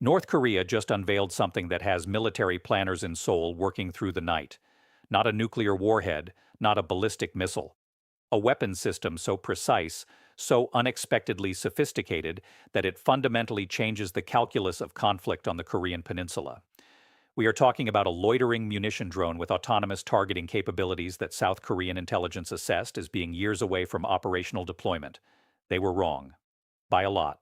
North Korea just unveiled something that has military planners in Seoul working through the night. Not a nuclear warhead, not a ballistic missile. A weapons system so precise, so unexpectedly sophisticated that it fundamentally changes the calculus of conflict on the Korean peninsula. We are talking about a loitering munition drone with autonomous targeting capabilities that South Korean intelligence assessed as being years away from operational deployment. They were wrong. By a lot.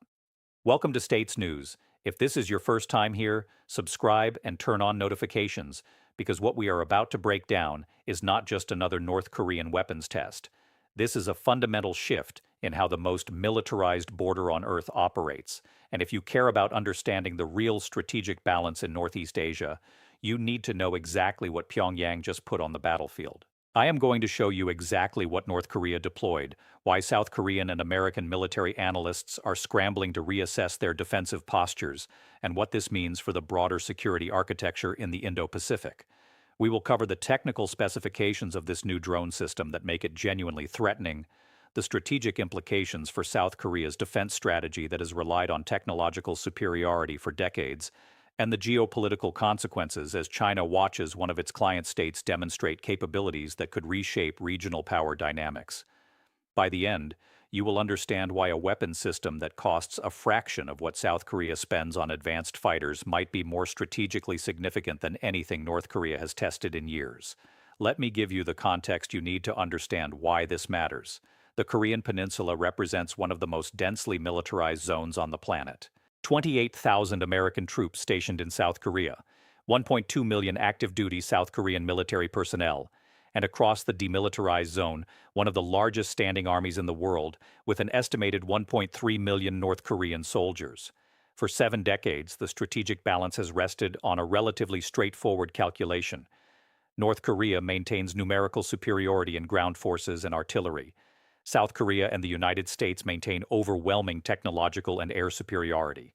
Welcome to States News. If this is your first time here, subscribe and turn on notifications, because what we are about to break down is not just another North Korean weapons test. This is a fundamental shift in how the most militarized border on Earth operates. And if you care about understanding the real strategic balance in Northeast Asia, you need to know exactly what Pyongyang just put on the battlefield. I am going to show you exactly what North Korea deployed, why South Korean and American military analysts are scrambling to reassess their defensive postures, and what this means for the broader security architecture in the Indo-Pacific. We will cover the technical specifications of this new drone system that make it genuinely threatening, the strategic implications for South Korea's defense strategy that has relied on technological superiority for decades, and the geopolitical consequences as China watches one of its client states demonstrate capabilities that could reshape regional power dynamics. By the end, you will understand why a weapons system that costs a fraction of what South Korea spends on advanced fighters might be more strategically significant than anything North Korea has tested in years. Let me give you the context you need to understand why this matters. The Korean Peninsula represents one of the most densely militarized zones on the planet. 28,000 American troops stationed in South Korea, 1.2 million active-duty South Korean military personnel, and across the demilitarized zone, one of the largest standing armies in the world, with an estimated 1.3 million North Korean soldiers. For 7 decades, the strategic balance has rested on a relatively straightforward calculation. North Korea maintains numerical superiority in ground forces and artillery. South Korea and the United States maintain overwhelming technological and air superiority.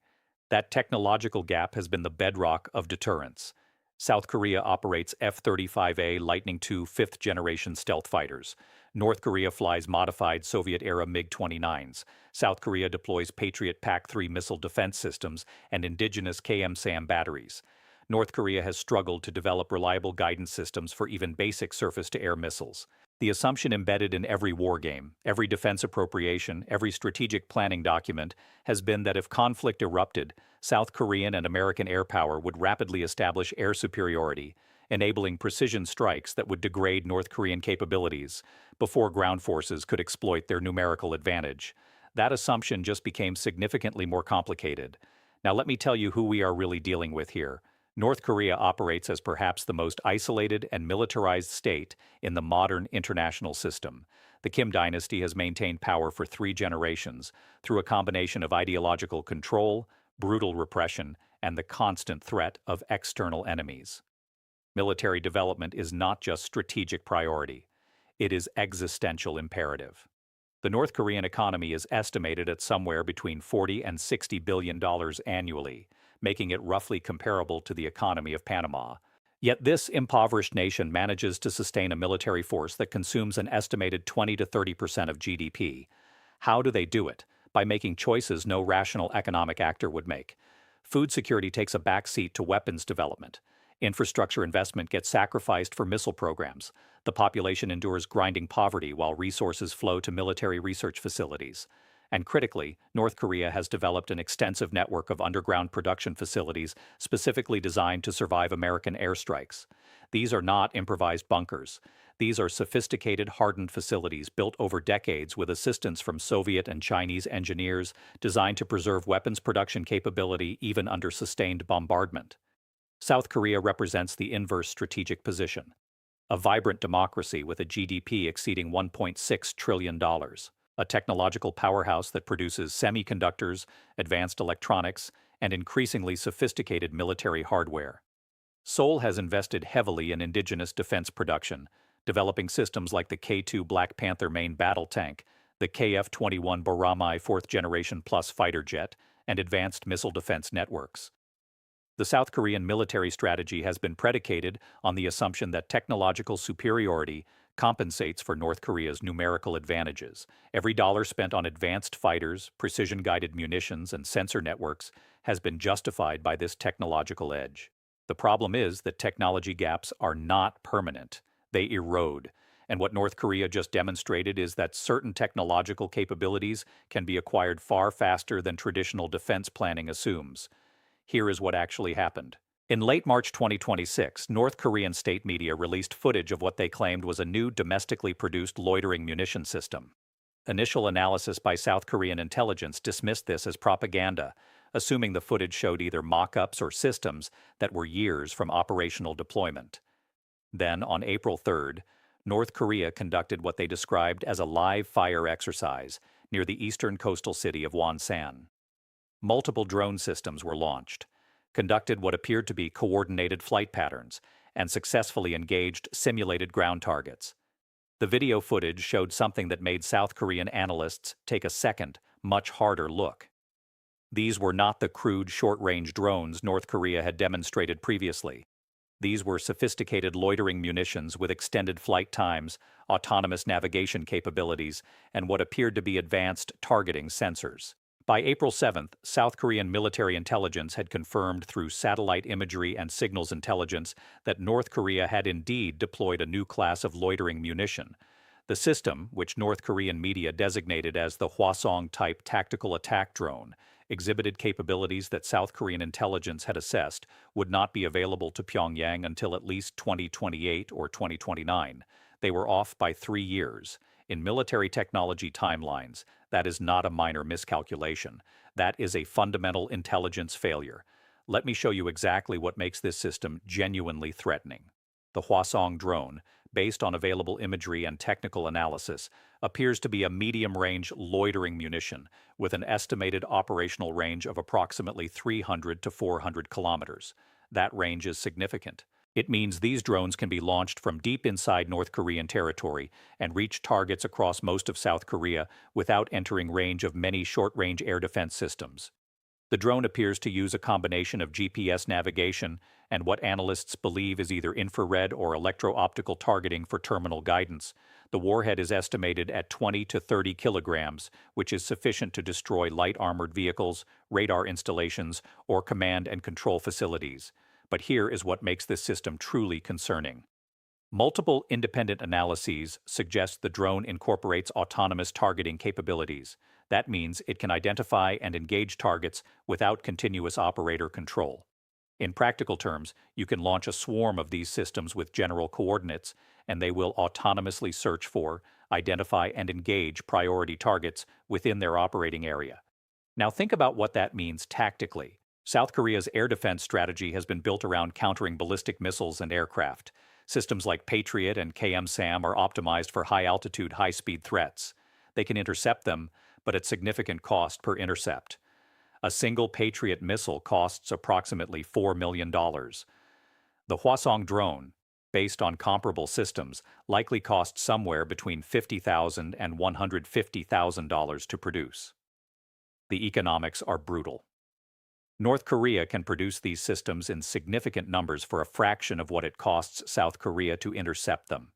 That technological gap has been the bedrock of deterrence. South Korea operates F-35A Lightning II fifth-generation stealth fighters. North Korea flies modified Soviet-era MiG-29s. South Korea deploys Patriot PAC-3 missile defense systems and indigenous KM-SAM batteries. North Korea has struggled to develop reliable guidance systems for even basic surface-to-air missiles. The assumption embedded in every wargame, every defense appropriation, every strategic planning document has been that if conflict erupted, South Korean and American air power would rapidly establish air superiority, enabling precision strikes that would degrade North Korean capabilities before ground forces could exploit their numerical advantage. That assumption just became significantly more complicated. Now let me tell you who we are really dealing with here. North Korea operates as perhaps the most isolated and militarized state in the modern international system. The Kim dynasty has maintained power for 3 generations through a combination of ideological control, brutal repression, and the constant threat of external enemies. Military development is not just strategic priority. It is existential imperative. The North Korean economy is estimated at somewhere between $40 and $60 billion annually, making it roughly comparable to the economy of Panama. Yet this impoverished nation manages to sustain a military force that consumes an estimated 20 to 30% of GDP. How do they do it? By making choices no rational economic actor would make. Food security takes a backseat to weapons development. Infrastructure investment gets sacrificed for missile programs. The population endures grinding poverty while resources flow to military research facilities. And critically, North Korea has developed an extensive network of underground production facilities specifically designed to survive American airstrikes. These are not improvised bunkers. These are sophisticated, hardened facilities built over decades with assistance from Soviet and Chinese engineers designed to preserve weapons production capability even under sustained bombardment. South Korea represents the inverse strategic position. A vibrant democracy with a GDP exceeding $1.6 trillion. A technological powerhouse that produces semiconductors, advanced electronics, and increasingly sophisticated military hardware. Seoul has invested heavily in indigenous defense production, developing systems like the K-2 Black Panther main battle tank, the KF-21 Boramai 4th Generation Plus fighter jet, and advanced missile defense networks. The South Korean military strategy has been predicated on the assumption that technological superiority compensates for North Korea's numerical advantages. Every dollar spent on advanced fighters, precision-guided munitions, and sensor networks has been justified by this technological edge. The problem is that technology gaps are not permanent. They erode. And what North Korea just demonstrated is that certain technological capabilities can be acquired far faster than traditional defense planning assumes. Here is what actually happened. In late March 2026, North Korean state media released footage of what they claimed was a new domestically produced loitering munition system. Initial analysis by South Korean intelligence dismissed this as propaganda, assuming the footage showed either mock-ups or systems that were years from operational deployment. Then, on April 3rd, North Korea conducted what they described as a live fire exercise near the eastern coastal city of Wonsan. Multiple drone systems were launched, conducted what appeared to be coordinated flight patterns, and successfully engaged simulated ground targets. The video footage showed something that made South Korean analysts take a second, much harder look. These were not the crude short-range drones North Korea had demonstrated previously. These were sophisticated loitering munitions with extended flight times, autonomous navigation capabilities, and what appeared to be advanced targeting sensors. By April 7th, South Korean military intelligence had confirmed through satellite imagery and signals intelligence that North Korea had indeed deployed a new class of loitering munition. The system, which North Korean media designated as the Hwasong-type tactical attack drone, exhibited capabilities that South Korean intelligence had assessed would not be available to Pyongyang until at least 2028 or 2029. They were off by 3 years. In military technology timelines, that is not a minor miscalculation. That is a fundamental intelligence failure. Let me show you exactly what makes this system genuinely threatening. The Hwasong drone, based on available imagery and technical analysis, appears to be a medium-range loitering munition with an estimated operational range of approximately 300 to 400 kilometers. That range is significant. It means these drones can be launched from deep inside North Korean territory and reach targets across most of South Korea without entering range of many short-range air defense systems. The drone appears to use a combination of GPS navigation and what analysts believe is either infrared or electro-optical targeting for terminal guidance. The warhead is estimated at 20 to 30 kilograms, which is sufficient to destroy light armored vehicles, radar installations, or command and control facilities. But here is what makes this system truly concerning. Multiple independent analyses suggest the drone incorporates autonomous targeting capabilities. That means it can identify and engage targets without continuous operator control. In practical terms, you can launch a swarm of these systems with general coordinates, and they will autonomously search for, identify, and engage priority targets within their operating area. Now think about what that means tactically. South Korea's air defense strategy has been built around countering ballistic missiles and aircraft. Systems like Patriot and KM-SAM are optimized for high-altitude, high-speed threats. They can intercept them, but at significant cost per intercept. A single Patriot missile costs approximately $4 million. The Hwasong drone, based on comparable systems, likely costs somewhere between $50,000 and $150,000 to produce. The economics are brutal. North Korea can produce these systems in significant numbers for a fraction of what it costs South Korea to intercept them.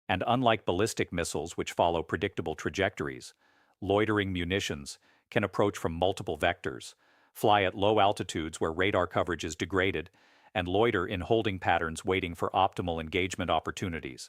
And unlike ballistic missiles, which follow predictable trajectories, loitering munitions can approach from multiple vectors, fly at low altitudes where radar coverage is degraded, and loiter in holding patterns waiting for optimal engagement opportunities.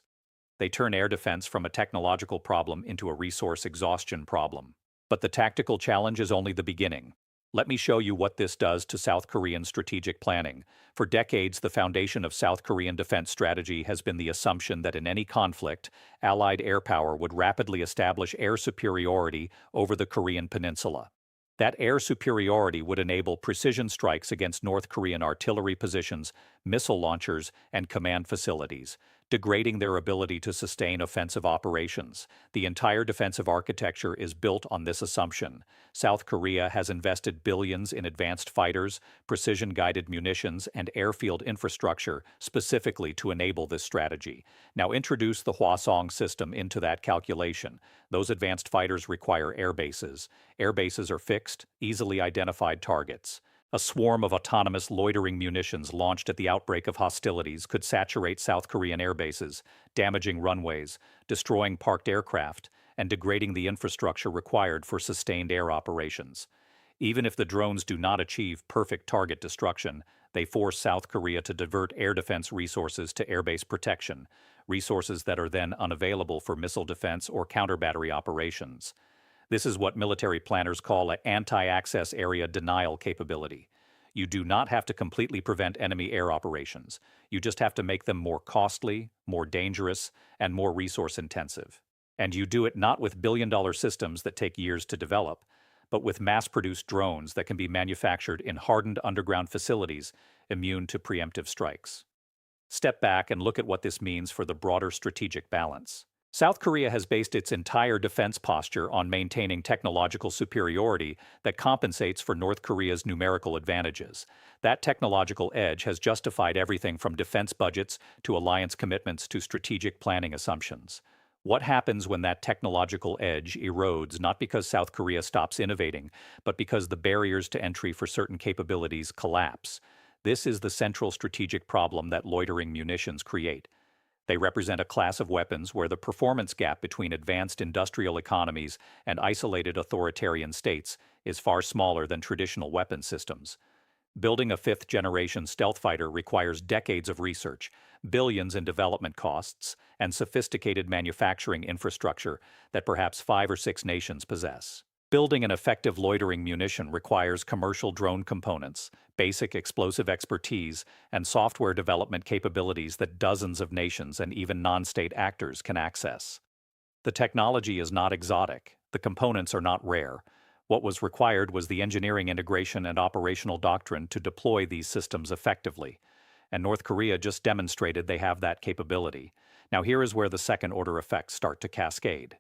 They turn air defense from a technological problem into a resource exhaustion problem. But the tactical challenge is only the beginning. Let me show you what this does to South Korean strategic planning. For decades, the foundation of South Korean defense strategy has been the assumption that in any conflict, Allied air power would rapidly establish air superiority over the Korean peninsula. That air superiority would enable precision strikes against North Korean artillery positions, missile launchers, and command facilities, degrading their ability to sustain offensive operations. The entire defensive architecture is built on this assumption. South Korea has invested billions in advanced fighters, precision-guided munitions, and airfield infrastructure specifically to enable this strategy. Now introduce the Hwasong system into that calculation. Those advanced fighters require air bases. Air bases are fixed, easily identified targets. A swarm of autonomous loitering munitions launched at the outbreak of hostilities could saturate South Korean air bases, damaging runways, destroying parked aircraft, and degrading the infrastructure required for sustained air operations. Even if the drones do not achieve perfect target destruction, they force South Korea to divert air defense resources to airbase protection, resources that are then unavailable for missile defense or counter-battery operations. This is what military planners call an anti-access area denial capability. You do not have to completely prevent enemy air operations. You just have to make them more costly, more dangerous, and more resource-intensive. And you do it not with billion-dollar systems that take years to develop, but with mass-produced drones that can be manufactured in hardened underground facilities immune to preemptive strikes. Step back and look at what this means for the broader strategic balance. South Korea has based its entire defense posture on maintaining technological superiority that compensates for North Korea's numerical advantages. That technological edge has justified everything from defense budgets to alliance commitments to strategic planning assumptions. What happens when that technological edge erodes, not because South Korea stops innovating, but because the barriers to entry for certain capabilities collapse? This is the central strategic problem that loitering munitions create. They represent a class of weapons where the performance gap between advanced industrial economies and isolated authoritarian states is far smaller than traditional weapon systems. Building a fifth-generation stealth fighter requires decades of research, billions in development costs, and sophisticated manufacturing infrastructure that perhaps 5 or 6 nations possess. Building an effective loitering munition requires commercial drone components, basic explosive expertise, and software development capabilities that dozens of nations and even non-state actors can access. The technology is not exotic. The components are not rare. What was required was the engineering integration and operational doctrine to deploy these systems effectively. And North Korea just demonstrated they have that capability. Now here is where the second-order effects start to cascade.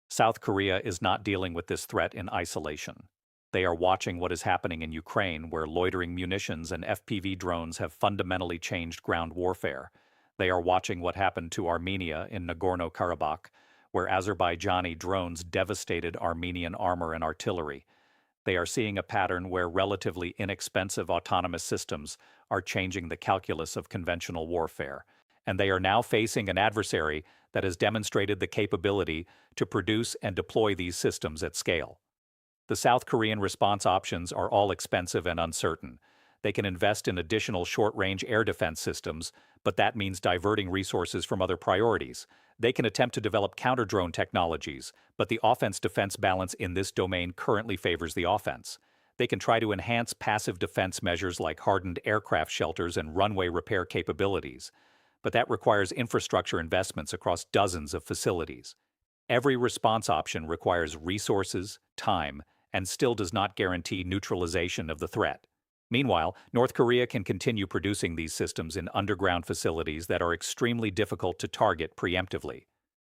South Korea is not dealing with this threat in isolation. They are watching what is happening in Ukraine, where loitering munitions and FPV drones have fundamentally changed ground warfare. They are watching what happened to Armenia in Nagorno-Karabakh, where Azerbaijani drones devastated Armenian armor and artillery. They are seeing a pattern where relatively inexpensive autonomous systems are changing the calculus of conventional warfare. And they are now facing an adversary that has demonstrated the capability to produce and deploy these systems at scale. The South Korean response options are all expensive and uncertain. They can invest in additional short-range air defense systems, but that means diverting resources from other priorities. They can attempt to develop counter-drone technologies, but the offense-defense balance in this domain currently favors the offense. They can try to enhance passive defense measures like hardened aircraft shelters and runway repair capabilities, but that requires infrastructure investments across dozens of facilities. Every response option requires resources, time, and still does not guarantee neutralization of the threat. Meanwhile, North Korea can continue producing these systems in underground facilities that are extremely difficult to target preemptively.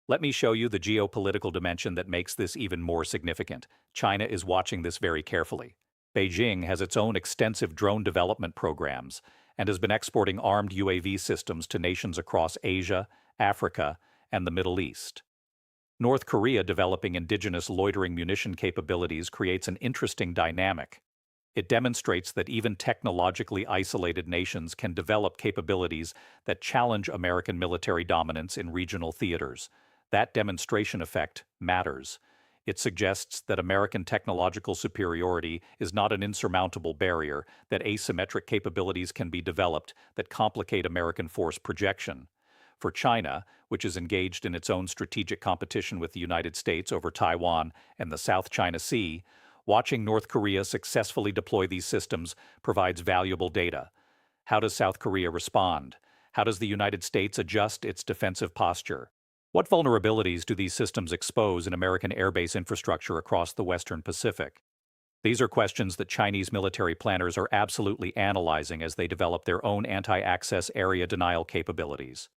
Let me show you the geopolitical dimension that makes this even more significant. China is watching this very carefully. Beijing has its own extensive drone development programs and has been exporting armed UAV systems to nations across Asia, Africa, and the Middle East. North Korea developing indigenous loitering munition capabilities creates an interesting dynamic. It demonstrates that even technologically isolated nations can develop capabilities that challenge American military dominance in regional theaters. That demonstration effect matters. It suggests that American technological superiority is not an insurmountable barrier, that asymmetric capabilities can be developed that complicate American force projection. For China, which is engaged in its own strategic competition with the United States over Taiwan and the South China Sea, watching North Korea successfully deploy these systems provides valuable data. How does South Korea respond? How does the United States adjust its defensive posture? What vulnerabilities do these systems expose in American airbase infrastructure across the Western Pacific? These are questions that Chinese military planners are absolutely analyzing as they develop their own anti-access area denial capabilities.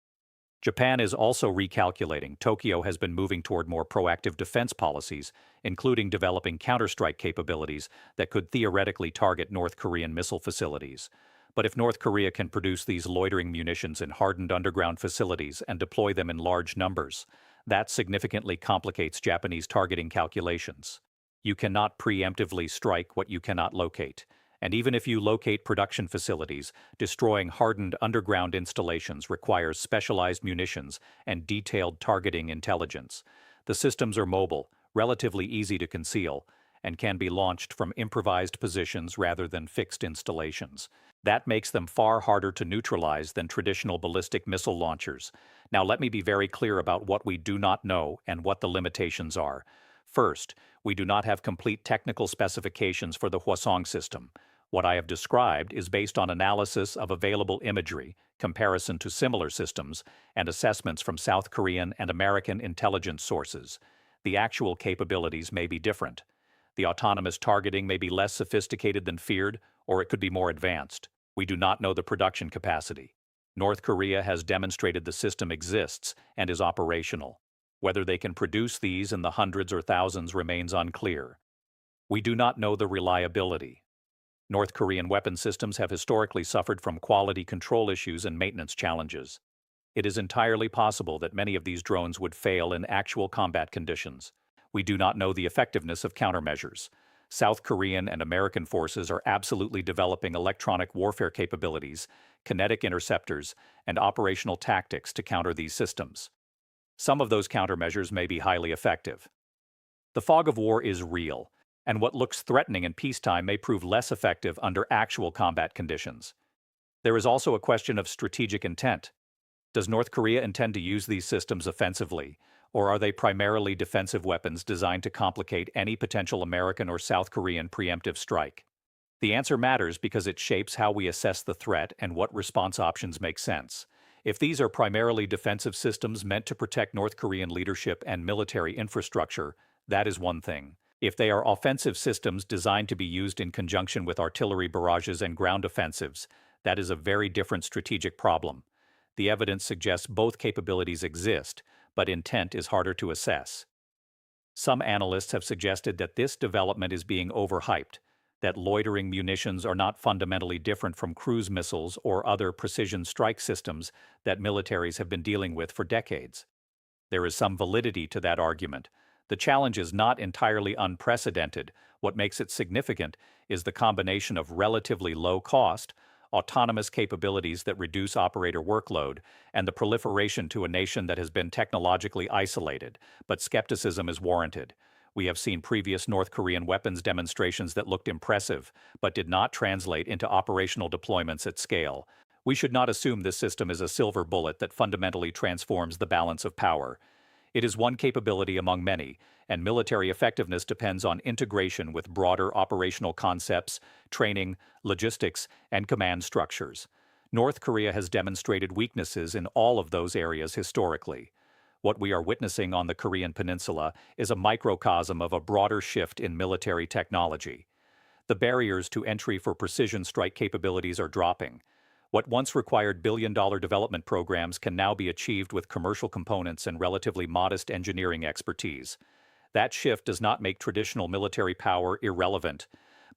Japan is also recalculating. Tokyo has been moving toward more proactive defense policies, including developing counterstrike capabilities that could theoretically target North Korean missile facilities. But if North Korea can produce these loitering munitions in hardened underground facilities and deploy them in large numbers, that significantly complicates Japanese targeting calculations. You cannot preemptively strike what you cannot locate. And even if you locate production facilities, destroying hardened underground installations requires specialized munitions and detailed targeting intelligence. The systems are mobile, relatively easy to conceal, and can be launched from improvised positions rather than fixed installations. That makes them far harder to neutralize than traditional ballistic missile launchers. Now, let me be very clear about what we do not know and what the limitations are. First, we do not have complete technical specifications for the Hwasong system. What I have described is based on analysis of available imagery, comparison to similar systems, and assessments from South Korean and American intelligence sources. The actual capabilities may be different. The autonomous targeting may be less sophisticated than feared, or it could be more advanced. We do not know the production capacity. North Korea has demonstrated the system exists and is operational. Whether they can produce these in the hundreds or thousands remains unclear. We do not know the reliability. North Korean weapon systems have historically suffered from quality control issues and maintenance challenges. It is entirely possible that many of these drones would fail in actual combat conditions. We do not know the effectiveness of countermeasures. South Korean and American forces are absolutely developing electronic warfare capabilities, kinetic interceptors, and operational tactics to counter these systems. Some of those countermeasures may be highly effective. The fog of war is real, and what looks threatening in peacetime may prove less effective under actual combat conditions. There is also a question of strategic intent. Does North Korea intend to use these systems offensively, or are they primarily defensive weapons designed to complicate any potential American or South Korean preemptive strike? The answer matters because it shapes how we assess the threat and what response options make sense. If these are primarily defensive systems meant to protect North Korean leadership and military infrastructure, that is one thing. If they are offensive systems designed to be used in conjunction with artillery barrages and ground offensives, that is a very different strategic problem. The evidence suggests both capabilities exist, but intent is harder to assess. Some analysts have suggested that this development is being overhyped, that loitering munitions are not fundamentally different from cruise missiles or other precision strike systems that militaries have been dealing with for decades. There is some validity to that argument. The challenge is not entirely unprecedented. What makes it significant is the combination of relatively low cost, autonomous capabilities that reduce operator workload, and the proliferation to a nation that has been technologically isolated, but skepticism is warranted. We have seen previous North Korean weapons demonstrations that looked impressive, but did not translate into operational deployments at scale. We should not assume this system is a silver bullet that fundamentally transforms the balance of power. It is one capability among many, and military effectiveness depends on integration with broader operational concepts, training, logistics, and command structures. North Korea has demonstrated weaknesses in all of those areas historically. What we are witnessing on the Korean Peninsula is a microcosm of a broader shift in military technology. The barriers to entry for precision strike capabilities are dropping. What once required billion-dollar development programs can now be achieved with commercial components and relatively modest engineering expertise. That shift does not make traditional military power irrelevant,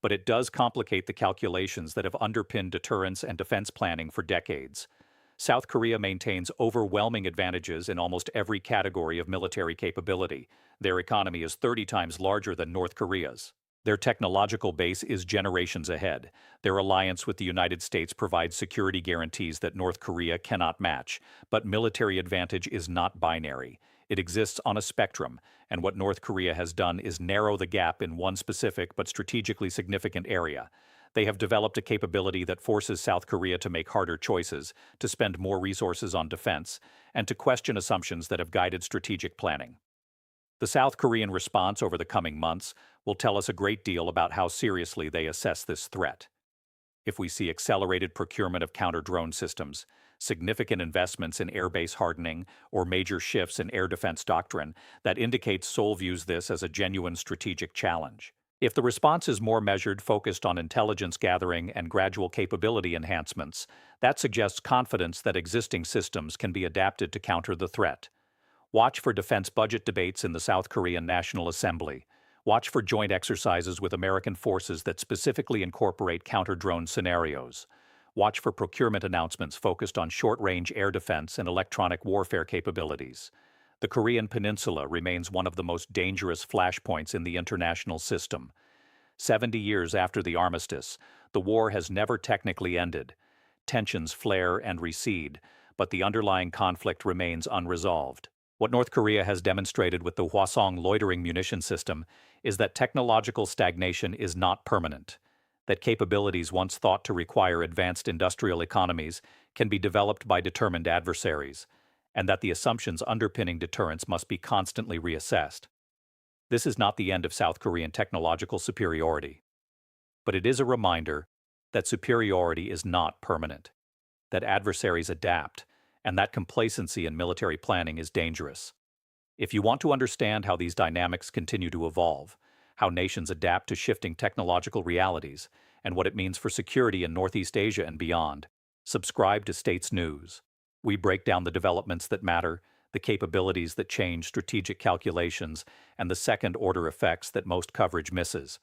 but it does complicate the calculations that have underpinned deterrence and defense planning for decades. South Korea maintains overwhelming advantages in almost every category of military capability. Their economy is 30 times larger than North Korea's. Their technological base is generations ahead. Their alliance with the United States provides security guarantees that North Korea cannot match. But military advantage is not binary. It exists on a spectrum, and what North Korea has done is narrow the gap in one specific but strategically significant area. They have developed a capability that forces South Korea to make harder choices, to spend more resources on defense, and to question assumptions that have guided strategic planning. The South Korean response over the coming months will tell us a great deal about how seriously they assess this threat. If we see accelerated procurement of counter-drone systems, significant investments in airbase hardening, or major shifts in air defense doctrine, that indicates Seoul views this as a genuine strategic challenge. If the response is more measured, focused on intelligence gathering and gradual capability enhancements, that suggests confidence that existing systems can be adapted to counter the threat. Watch for defense budget debates in the South Korean National Assembly. Watch for joint exercises with American forces that specifically incorporate counter-drone scenarios. Watch for procurement announcements focused on short-range air defense and electronic warfare capabilities. The Korean Peninsula remains one of the most dangerous flashpoints in the international system. 70 years after the armistice, the war has never technically ended. Tensions flare and recede, but the underlying conflict remains unresolved. What North Korea has demonstrated with the Hwasong loitering munition system is that technological stagnation is not permanent, that capabilities once thought to require advanced industrial economies can be developed by determined adversaries, and that the assumptions underpinning deterrence must be constantly reassessed. This is not the end of South Korean technological superiority, but it is a reminder that superiority is not permanent, that adversaries adapt, and that complacency in military planning is dangerous. If you want to understand how these dynamics continue to evolve, how nations adapt to shifting technological realities, and what it means for security in Northeast Asia and beyond, subscribe to States News. We break down the developments that matter, the capabilities that change strategic calculations, and the second-order effects that most coverage misses.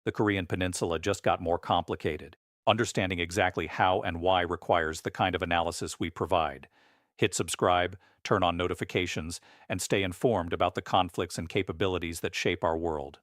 The Korean Peninsula just got more complicated. Understanding exactly how and why requires the kind of analysis we provide. Hit subscribe, turn on notifications, and stay informed about the conflicts and capabilities that shape our world.